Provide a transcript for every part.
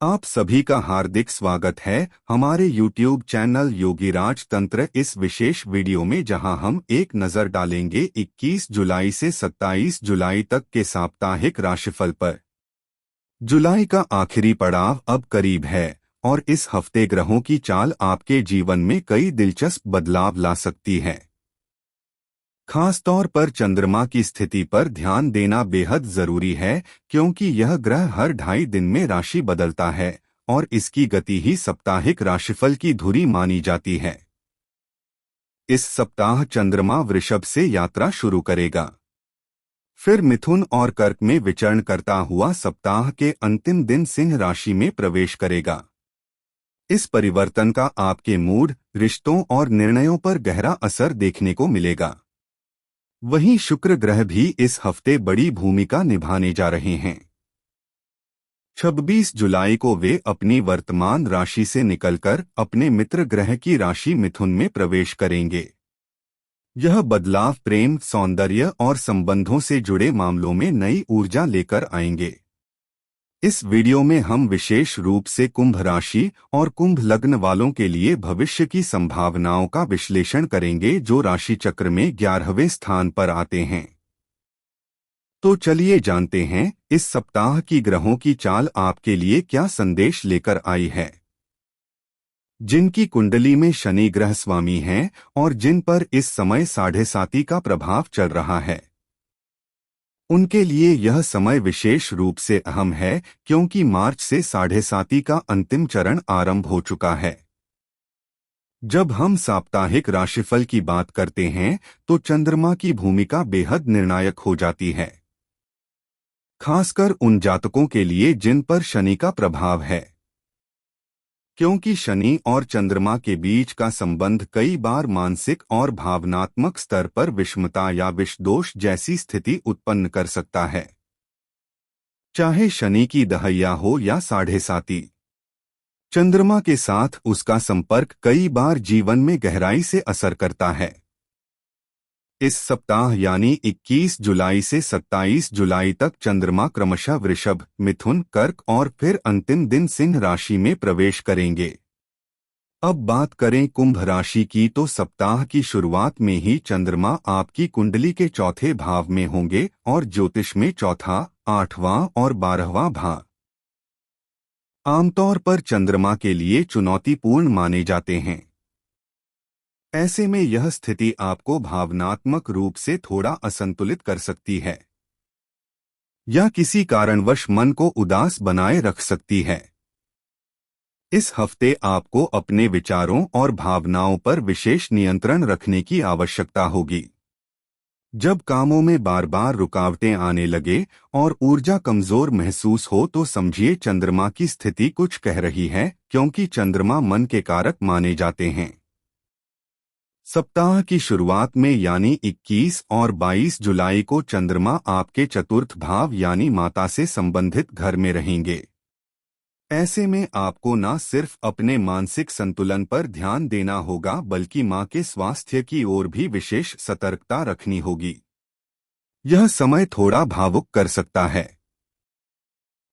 आप सभी का हार्दिक स्वागत है हमारे YouTube चैनल योगीराज तंत्र इस विशेष वीडियो में, जहां हम एक नजर डालेंगे 21 जुलाई से 27 जुलाई तक के साप्ताहिक राशिफल पर। जुलाई का आखिरी पड़ाव अब करीब है और इस हफ्ते ग्रहों की चाल आपके जीवन में कई दिलचस्प बदलाव ला सकती है। खासतौर पर चंद्रमा की स्थिति पर ध्यान देना बेहद जरूरी है, क्योंकि यह ग्रह हर 2.5 दिन में राशि बदलता है और इसकी गति ही साप्ताहिक राशिफल की धुरी मानी जाती है। इस सप्ताह चंद्रमा वृषभ से यात्रा शुरू करेगा, फिर मिथुन और कर्क में विचरण करता हुआ सप्ताह के अंतिम दिन सिंह राशि में प्रवेश करेगा। इस परिवर्तन का आपके मूड, रिश्तों और निर्णयों पर गहरा असर देखने को मिलेगा। वहीं शुक्र ग्रह भी इस हफ्ते बड़ी भूमिका निभाने जा रहे हैं। 26 जुलाई को वे अपनी वर्तमान राशि से निकलकर अपने मित्र ग्रह की राशि मिथुन में प्रवेश करेंगे। यह बदलाव प्रेम, सौंदर्य और संबंधों से जुड़े मामलों में नई ऊर्जा लेकर आएंगे। इस वीडियो में हम विशेष रूप से कुंभ राशि और कुंभ लग्न वालों के लिए भविष्य की संभावनाओं का विश्लेषण करेंगे, जो राशि चक्र में 11वें स्थान पर आते हैं। तो चलिए जानते हैं इस सप्ताह की ग्रहों की चाल आपके लिए क्या संदेश लेकर आई है। जिनकी कुंडली में शनि ग्रह स्वामी हैं और जिन पर इस समय 7.5 का प्रभाव चल रहा है, उनके लिए यह समय विशेष रूप से अहम है, क्योंकि मार्च से 7.5 का अंतिम चरण आरंभ हो चुका है। जब हम साप्ताहिक राशिफल की बात करते हैं तो चंद्रमा की भूमिका बेहद निर्णायक हो जाती है, खासकर उन जातकों के लिए जिन पर शनि का प्रभाव है, क्योंकि शनि और चंद्रमा के बीच का संबंध कई बार मानसिक और भावनात्मक स्तर पर विषमता या विषदोष जैसी स्थिति उत्पन्न कर सकता है। चाहे शनि की दहैया हो या 7.5, चंद्रमा के साथ उसका संपर्क कई बार जीवन में गहराई से असर करता है। इस सप्ताह यानी 21 जुलाई से 27 जुलाई तक चंद्रमा क्रमशः वृषभ, मिथुन, कर्क और फिर अंतिम दिन सिंह राशि में प्रवेश करेंगे। अब बात करें कुंभ राशि की, तो सप्ताह की शुरुआत में ही चंद्रमा आपकी कुंडली के चौथे भाव में होंगे और ज्योतिष में चौथा, 8वां और 12वां भाव आमतौर पर चंद्रमा के लिए चुनौतीपूर्ण माने जाते हैं। ऐसे में यह स्थिति आपको भावनात्मक रूप से थोड़ा असंतुलित कर सकती है या किसी कारणवश मन को उदास बनाए रख सकती है। इस हफ्ते आपको अपने विचारों और भावनाओं पर विशेष नियंत्रण रखने की आवश्यकता होगी। जब कामों में बार बार रुकावटें आने लगे और ऊर्जा कमजोर महसूस हो, तो समझिए चंद्रमा की स्थिति कुछ कह रही है, क्योंकि चंद्रमा मन के कारक माने जाते हैं। सप्ताह की शुरुआत में यानी 21 और 22 जुलाई को चंद्रमा आपके चतुर्थ भाव यानी माता से संबंधित घर में रहेंगे। ऐसे में आपको न सिर्फ अपने मानसिक संतुलन पर ध्यान देना होगा, बल्कि मां के स्वास्थ्य की ओर भी विशेष सतर्कता रखनी होगी। यह समय थोड़ा भावुक कर सकता है,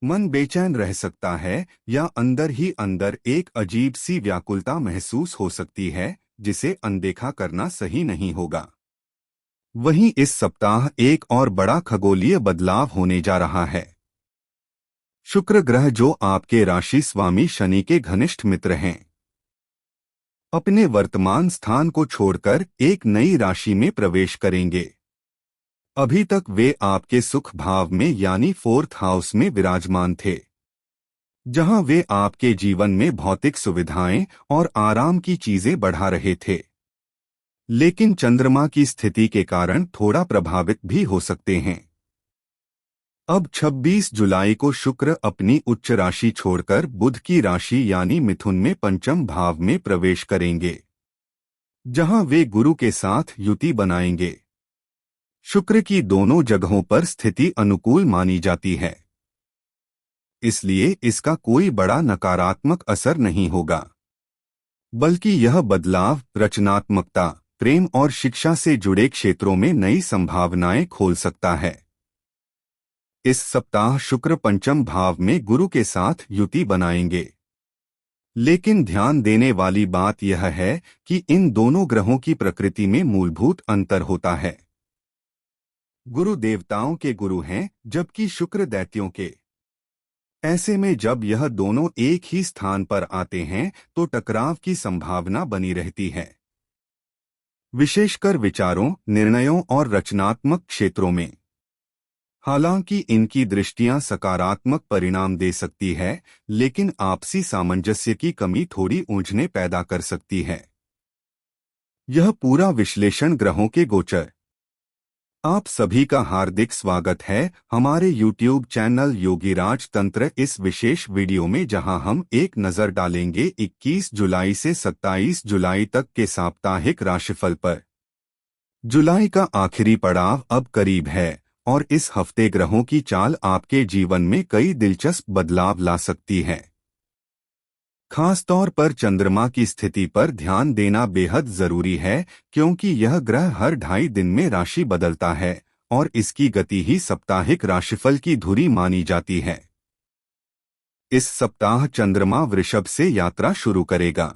मन बेचैन रह सकता है या अंदर ही अंदर एक अजीब सी व्याकुलता महसूस हो सकती है, जिसे अनदेखा करना सही नहीं होगा। वहीं इस सप्ताह एक और बड़ा खगोलीय बदलाव होने जा रहा है। शुक्र ग्रह, जो आपके राशि स्वामी शनि के घनिष्ठ मित्र हैं, अपने वर्तमान स्थान को छोड़कर एक नई राशि में प्रवेश करेंगे। अभी तक वे आपके सुख भाव में यानी 4th हाउस में विराजमान थे, जहां वे आपके जीवन में भौतिक सुविधाएं और आराम की चीजें बढ़ा रहे थे, लेकिन चंद्रमा की स्थिति के कारण थोड़ा प्रभावित भी हो सकते हैं। अब 26 जुलाई को शुक्र अपनी उच्च राशि छोड़कर बुध की राशि यानी मिथुन में पंचम भाव में प्रवेश करेंगे, जहां वे गुरु के साथ युति बनाएंगे। शुक्र की दोनों जगहों पर स्थिति अनुकूल मानी जाती है, इसलिए इसका कोई बड़ा नकारात्मक असर नहीं होगा, बल्कि यह बदलाव रचनात्मकता, प्रेम और शिक्षा से जुड़े क्षेत्रों में नई संभावनाएं खोल सकता है। इस सप्ताह शुक्र पंचम भाव में गुरु के साथ युति बनाएंगे। लेकिन ध्यान देने वाली बात यह है कि इन दोनों ग्रहों की प्रकृति में मूलभूत अंतर होता है। गुरु देवताओं के गुरु हैं, जबकि शुक्र दैत्यों के। ऐसे में जब यह दोनों एक ही स्थान पर आते हैं तो टकराव की संभावना बनी रहती है, विशेषकर विचारों, निर्णयों और रचनात्मक क्षेत्रों में। हालांकि इनकी दृष्टियां सकारात्मक परिणाम दे सकती है, लेकिन आपसी सामंजस्य की कमी थोड़ी उलझने पैदा कर सकती है। यह पूरा विश्लेषण ग्रहों के गोचर। आप सभी का हार्दिक स्वागत है हमारे YouTube चैनल योगीराज तंत्र इस विशेष वीडियो में, जहां हम एक नजर डालेंगे 21 जुलाई से 27 जुलाई तक के साप्ताहिक राशिफल पर। जुलाई का आखिरी पड़ाव अब करीब है और इस हफ्ते ग्रहों की चाल आपके जीवन में कई दिलचस्प बदलाव ला सकती है। खासतौर पर चंद्रमा की स्थिति पर ध्यान देना बेहद जरूरी है, क्योंकि यह ग्रह हर 2.5 दिन में राशि बदलता है और इसकी गति ही साप्ताहिक राशिफल की धुरी मानी जाती है। इस सप्ताह चंद्रमा वृषभ से यात्रा शुरू करेगा,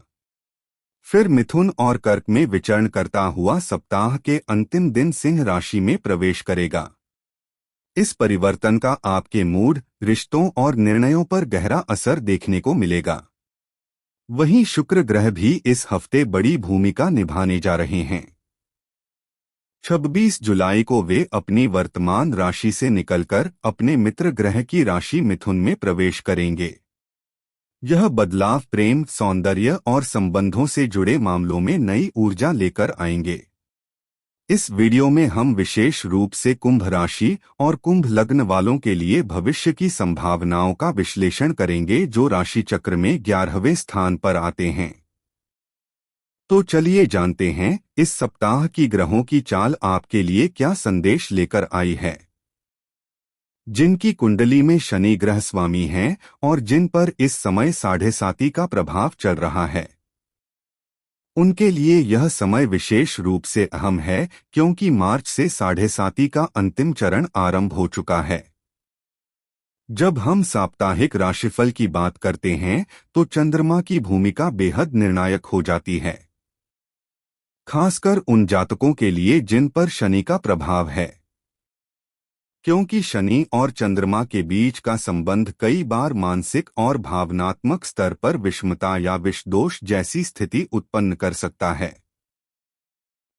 फिर मिथुन और कर्क में विचरण करता हुआ सप्ताह के अंतिम दिन सिंह राशि में प्रवेश करेगा। इस परिवर्तन का आपके मूड, रिश्तों और निर्णयों पर गहरा असर देखने को मिलेगा। वहीं शुक्र ग्रह भी इस हफ्ते बड़ी भूमिका निभाने जा रहे हैं। 26 जुलाई को वे अपनी वर्तमान राशि से निकलकर अपने मित्र ग्रह की राशि मिथुन में प्रवेश करेंगे। यह बदलाव प्रेम, सौंदर्य और संबंधों से जुड़े मामलों में नई ऊर्जा लेकर आएंगे। इस वीडियो में हम विशेष रूप से कुंभ राशि और कुंभ लग्न वालों के लिए भविष्य की संभावनाओं का विश्लेषण करेंगे, जो राशि चक्र में 11वें स्थान पर आते हैं। तो चलिए जानते हैं इस सप्ताह की ग्रहों की चाल आपके लिए क्या संदेश लेकर आई है। जिनकी कुंडली में शनि ग्रह स्वामी हैं और जिन पर इस समय 7.5 का प्रभाव चल रहा है, उनके लिए यह समय विशेष रूप से अहम है, क्योंकि मार्च से 7.5 का अंतिम चरण आरंभ हो चुका है। जब हम साप्ताहिक राशिफल की बात करते हैं तो चंद्रमा की भूमिका बेहद निर्णायक हो जाती है, खासकर उन जातकों के लिए जिन पर शनि का प्रभाव है, क्योंकि शनि और चंद्रमा के बीच का संबंध कई बार मानसिक और भावनात्मक स्तर पर विषमता या विषदोष जैसी स्थिति उत्पन्न कर सकता है।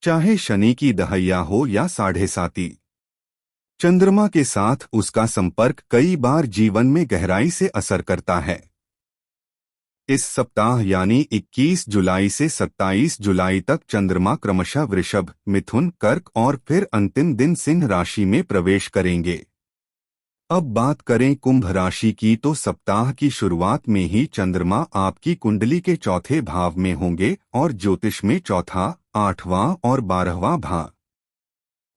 चाहे शनि की दहैया हो या 7.5, चंद्रमा के साथ उसका संपर्क कई बार जीवन में गहराई से असर करता है। इस सप्ताह यानी 21 जुलाई से 27 जुलाई तक चंद्रमा क्रमशः वृषभ, मिथुन, कर्क और फिर अंतिम दिन सिंह राशि में प्रवेश करेंगे। अब बात करें कुंभ राशि की, तो सप्ताह की शुरुआत में ही चंद्रमा आपकी कुंडली के चौथे भाव में होंगे और ज्योतिष में चौथा, 8वां और 12वां भाव।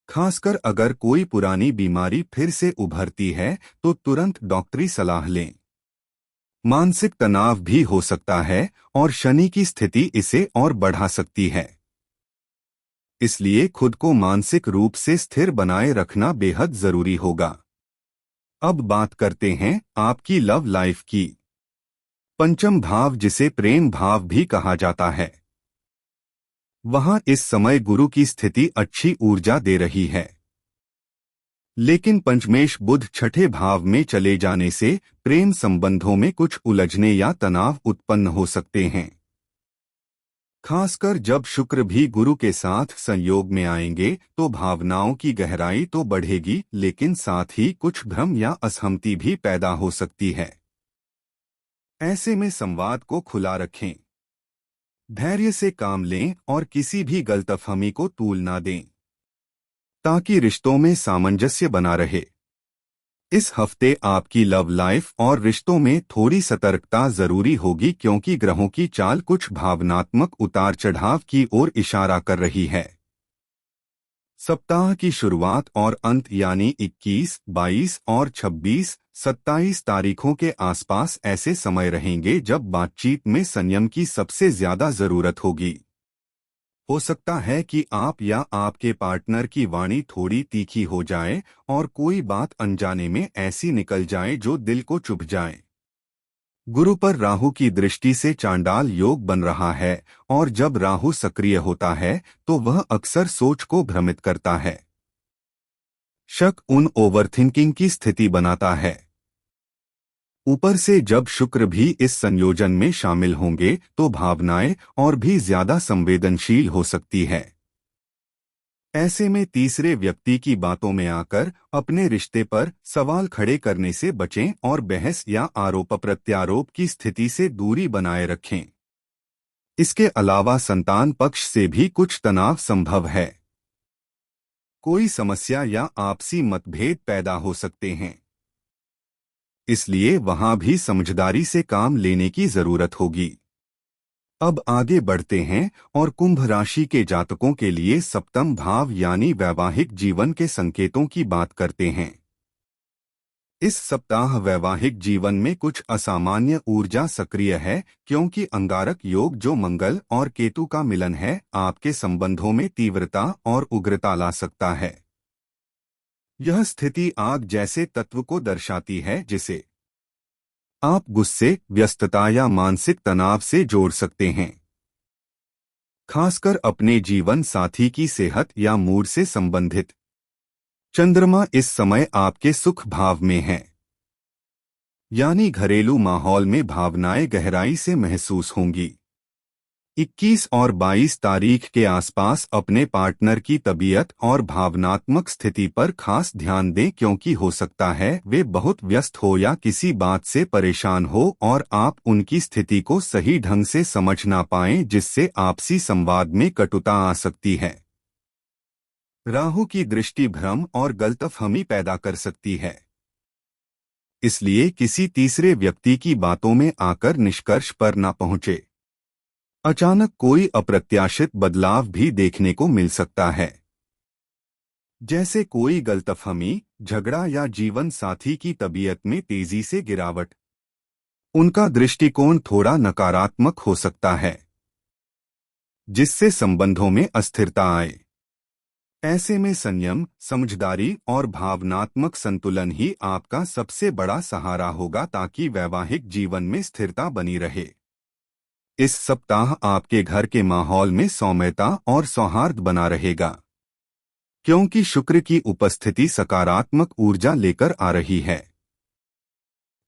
खासकर अगर कोई पुरानी बीमारी फिर से उभरती है तो तुरंत डॉक्टरी सलाह लें। मानसिक तनाव भी हो सकता है और शनि की स्थिति इसे और बढ़ा सकती है, इसलिए खुद को मानसिक रूप से स्थिर बनाए रखना बेहद जरूरी होगा। अब बात करते हैं आपकी लव लाइफ की। पंचम भाव, जिसे प्रेम भाव भी कहा जाता है, वहां इस समय गुरु की स्थिति अच्छी ऊर्जा दे रही है, लेकिन पंचमेश बुध छठे भाव में चले जाने से प्रेम संबंधों में कुछ उलझने या तनाव उत्पन्न हो सकते हैं। खासकर जब शुक्र भी गुरु के साथ संयोग में आएंगे तो भावनाओं की गहराई तो बढ़ेगी, लेकिन साथ ही कुछ भ्रम या असहमति भी पैदा हो सकती है। ऐसे में संवाद को खुला रखें, धैर्य से काम लें और किसी भी गलतफहमी को तूल ना दें, ताकि रिश्तों में सामंजस्य बना रहे। इस हफ्ते आपकी लव लाइफ और रिश्तों में थोड़ी सतर्कता जरूरी होगी, क्योंकि ग्रहों की चाल कुछ भावनात्मक उतार चढ़ाव की ओर इशारा कर रही है। सप्ताह की शुरुआत और अंत यानी 21, 22 और 26, 27 तारीखों के आसपास ऐसे समय रहेंगे जब बातचीत में संयम की सबसे ज्यादा जरूरत होगी। हो सकता है कि आप या आपके पार्टनर की वाणी थोड़ी तीखी हो जाए और कोई बात अनजाने में ऐसी निकल जाए जो दिल को चुभ जाए। गुरु पर राहु की दृष्टि से चांडाल योग बन रहा है और जब राहु सक्रिय होता है तो वह अक्सर सोच को भ्रमित करता है। शक उन ओवरथिंकिंग की स्थिति बनाता है। ऊपर से जब शुक्र भी इस संयोजन में शामिल होंगे तो भावनाएं और भी ज्यादा संवेदनशील हो सकती है। ऐसे में तीसरे व्यक्ति की बातों में आकर अपने रिश्ते पर सवाल खड़े करने से बचें और बहस या आरोप प्रत्यारोप की स्थिति से दूरी बनाए रखें। इसके अलावा संतान पक्ष से भी कुछ तनाव संभव है। कोई समस्या या आपसी मतभेद पैदा हो सकते हैं, इसलिए वहां भी समझदारी से काम लेने की जरूरत होगी। अब आगे बढ़ते हैं और कुंभ राशि के जातकों के लिए सप्तम भाव यानी वैवाहिक जीवन के संकेतों की बात करते हैं। इस सप्ताह वैवाहिक जीवन में कुछ असामान्य ऊर्जा सक्रिय है, क्योंकि अंगारक योग जो मंगल और केतु का मिलन है आपके संबंधों में तीव्रता और उग्रता ला सकता है। यह स्थिति आग जैसे तत्व को दर्शाती है जिसे आप गुस्से, व्यस्तता या मानसिक तनाव से जोड़ सकते हैं, खासकर अपने जीवन साथी की सेहत या मूड से संबंधित। चंद्रमा इस समय आपके सुख भाव में है, यानी घरेलू माहौल में भावनाएं गहराई से महसूस होंगी। 21 और 22 तारीख के आसपास अपने पार्टनर की तबीयत और भावनात्मक स्थिति पर खास ध्यान दें, क्योंकि हो सकता है वे बहुत व्यस्त हो या किसी बात से परेशान हो और आप उनकी स्थिति को सही ढंग से समझ ना पाएं, जिससे आपसी संवाद में कटुता आ सकती है। राहु की दृष्टि भ्रम और गलतफहमी पैदा कर सकती है, इसलिए किसी तीसरे व्यक्ति की बातों में आकर निष्कर्ष पर न पहुंचे। अचानक कोई अप्रत्याशित बदलाव भी देखने को मिल सकता है, जैसे कोई गलतफहमी, झगड़ा या जीवन साथी की तबीयत में तेजी से गिरावट। उनका दृष्टिकोण थोड़ा नकारात्मक हो सकता है, जिससे संबंधों में अस्थिरता आए। ऐसे में संयम, समझदारी और भावनात्मक संतुलन ही आपका सबसे बड़ा सहारा होगा, ताकि वैवाहिक जीवन में स्थिरता बनी रहे। इस सप्ताह आपके घर के माहौल में सौम्यता और सौहार्द बना रहेगा, क्योंकि शुक्र की उपस्थिति सकारात्मक ऊर्जा लेकर आ रही है।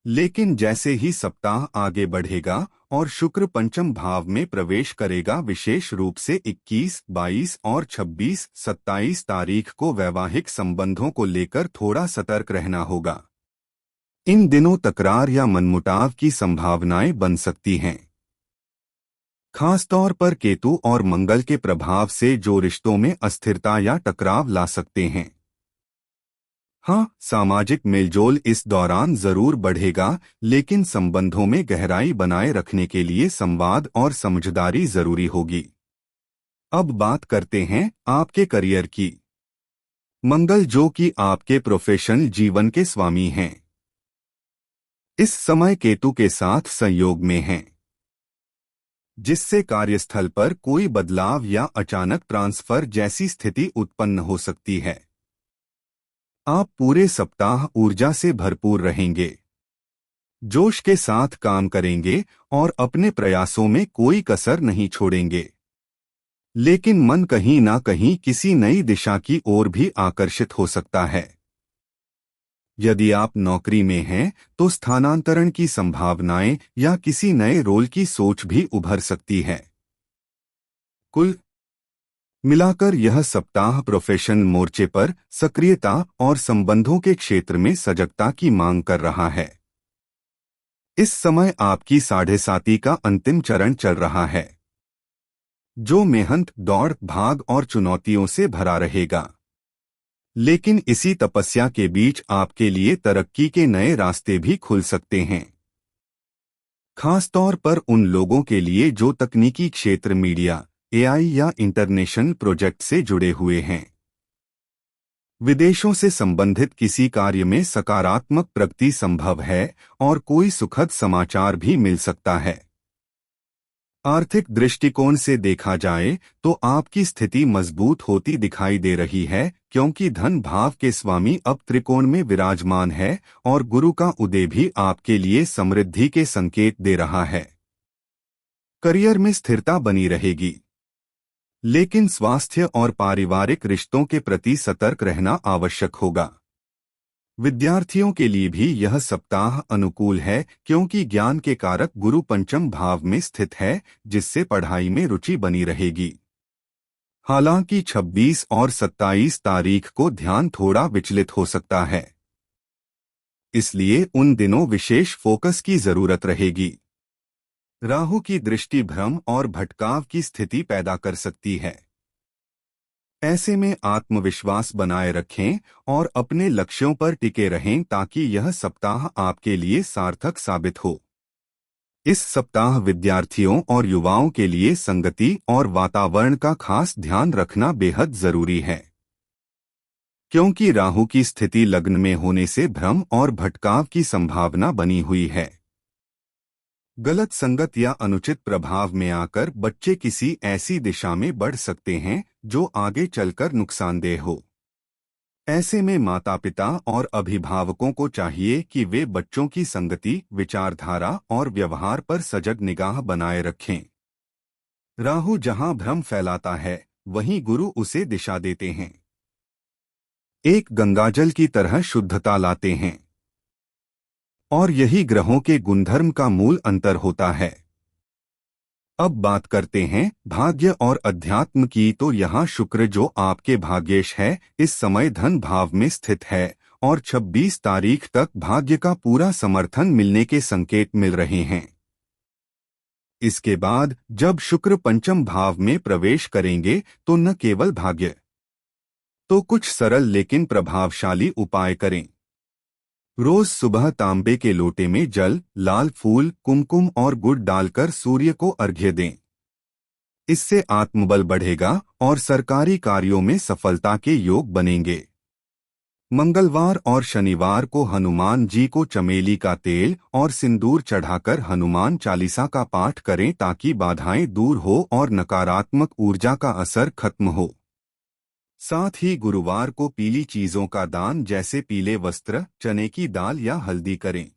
लेकिन जैसे ही सप्ताह आगे बढ़ेगा और शुक्र पंचम भाव में प्रवेश करेगा, विशेष रूप से 21, 22 और 26, 27 तारीख को वैवाहिक संबंधों को लेकर थोड़ा सतर्क रहना होगा। इन दिनों तकरार या मनमुटाव की संभावनाएं बन सकती हैं, खासतौर पर केतु और मंगल के प्रभाव से, जो रिश्तों में अस्थिरता या टकराव ला सकते हैं। हाँ, सामाजिक मेलजोल इस दौरान जरूर बढ़ेगा, लेकिन संबंधों में गहराई बनाए रखने के लिए संवाद और समझदारी जरूरी होगी। अब बात करते हैं आपके करियर की। मंगल, जो कि आपके प्रोफेशनल जीवन के स्वामी हैं, इस समय केतु के साथ संयोग में हैं, जिससे कार्यस्थल पर कोई बदलाव या अचानक ट्रांसफर जैसी स्थिति उत्पन्न हो सकती है। आप पूरे सप्ताह ऊर्जा से भरपूर रहेंगे, जोश के साथ काम करेंगे और अपने प्रयासों में कोई कसर नहीं छोड़ेंगे। लेकिन मन कहीं ना कहीं किसी नई दिशा की ओर भी आकर्षित हो सकता है। यदि आप नौकरी में हैं तो स्थानांतरण की संभावनाएं या किसी नए रोल की सोच भी उभर सकती है। कुल मिलाकर यह सप्ताह प्रोफेशनल मोर्चे पर सक्रियता और संबंधों के क्षेत्र में सजगता की मांग कर रहा है। इस समय आपकी 7.5 का अंतिम चरण चल रहा है, जो मेहनत, दौड़ भाग और चुनौतियों से भरा रहेगा। लेकिन इसी तपस्या के बीच आपके लिए तरक्की के नए रास्ते भी खुल सकते हैं, खासतौर पर उन लोगों के लिए जो तकनीकी क्षेत्र, मीडिया, एआई या इंटरनेशनल प्रोजेक्ट से जुड़े हुए हैं। विदेशों से संबंधित किसी कार्य में सकारात्मक प्रगति संभव है और कोई सुखद समाचार भी मिल सकता है। आर्थिक दृष्टिकोण से देखा जाए तो आपकी स्थिति मजबूत होती दिखाई दे रही है, क्योंकि धन भाव के स्वामी अब त्रिकोण में विराजमान है और गुरु का उदय भी आपके लिए समृद्धि के संकेत दे रहा है। करियर में स्थिरता बनी रहेगी, लेकिन स्वास्थ्य और पारिवारिक रिश्तों के प्रति सतर्क रहना आवश्यक होगा। विद्यार्थियों के लिए भी यह सप्ताह अनुकूल है, क्योंकि ज्ञान के कारक गुरु पंचम भाव में स्थित है, जिससे पढ़ाई में रुचि बनी रहेगी। हालांकि 26 और 27 तारीख को ध्यान थोड़ा विचलित हो सकता है, इसलिए उन दिनों विशेष फोकस की जरूरत रहेगी। राहु की दृष्टि भ्रम और भटकाव की स्थिति पैदा कर सकती है। ऐसे में आत्मविश्वास बनाए रखें और अपने लक्ष्यों पर टिके रहें ताकि यह सप्ताह आपके लिए सार्थक साबित हो। इस सप्ताह विद्यार्थियों और युवाओं के लिए संगति और वातावरण का खास ध्यान रखना बेहद जरूरी है, क्योंकि राहु की स्थिति लग्न में होने से भ्रम और भटकाव की संभावना बनी हुई है। गलत संगत या अनुचित प्रभाव में आकर बच्चे किसी ऐसी दिशा में बढ़ सकते हैं जो आगे चलकर नुकसानदेह हो। ऐसे में माता-पिता और अभिभावकों को चाहिए कि वे बच्चों की संगति, विचारधारा और व्यवहार पर सजग निगाह बनाए रखें। राहु जहां भ्रम फैलाता है, वहीं गुरु उसे दिशा देते हैं, एक गंगाजल की तरह शुद्धता लाते हैं। और यही ग्रहों के गुणधर्म का मूल अंतर होता है। अब बात करते हैं भाग्य और अध्यात्म की, तो यहाँ शुक्र जो आपके भाग्येश है, इस समय धन भाव में स्थित है और 26 तारीख तक भाग्य का पूरा समर्थन मिलने के संकेत मिल रहे हैं। इसके बाद जब शुक्र पंचम भाव में प्रवेश करेंगे तो न केवल भाग्य, तो कुछ सरल लेकिन प्रभावशाली उपाय करें। रोज सुबह तांबे के लोटे में जल, लाल फूल, कुमकुम और गुड़ डालकर सूर्य को अर्घ्य दें। इससे आत्मबल बढ़ेगा और सरकारी कार्यों में सफलता के योग बनेंगे। मंगलवार और शनिवार को हनुमान जी को चमेली का तेल और सिंदूर चढ़ाकर हनुमान चालीसा का पाठ करें ताकि बाधाएं दूर हो और नकारात्मक ऊर्जा का असर खत्म हो। साथ ही गुरुवार को पीली चीजों का दान, जैसे पीले वस्त्र, चने की दाल या हल्दी करें,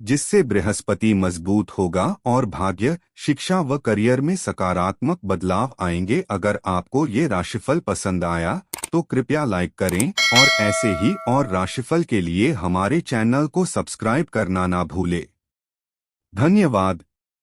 जिससे बृहस्पति मजबूत होगा और भाग्य, शिक्षा व करियर में सकारात्मक बदलाव आएंगे। अगर आपको ये राशिफल पसंद आया तो कृपया लाइक करें और ऐसे ही और राशिफल के लिए हमारे चैनल को सब्सक्राइब करना ना भूलें। धन्यवाद।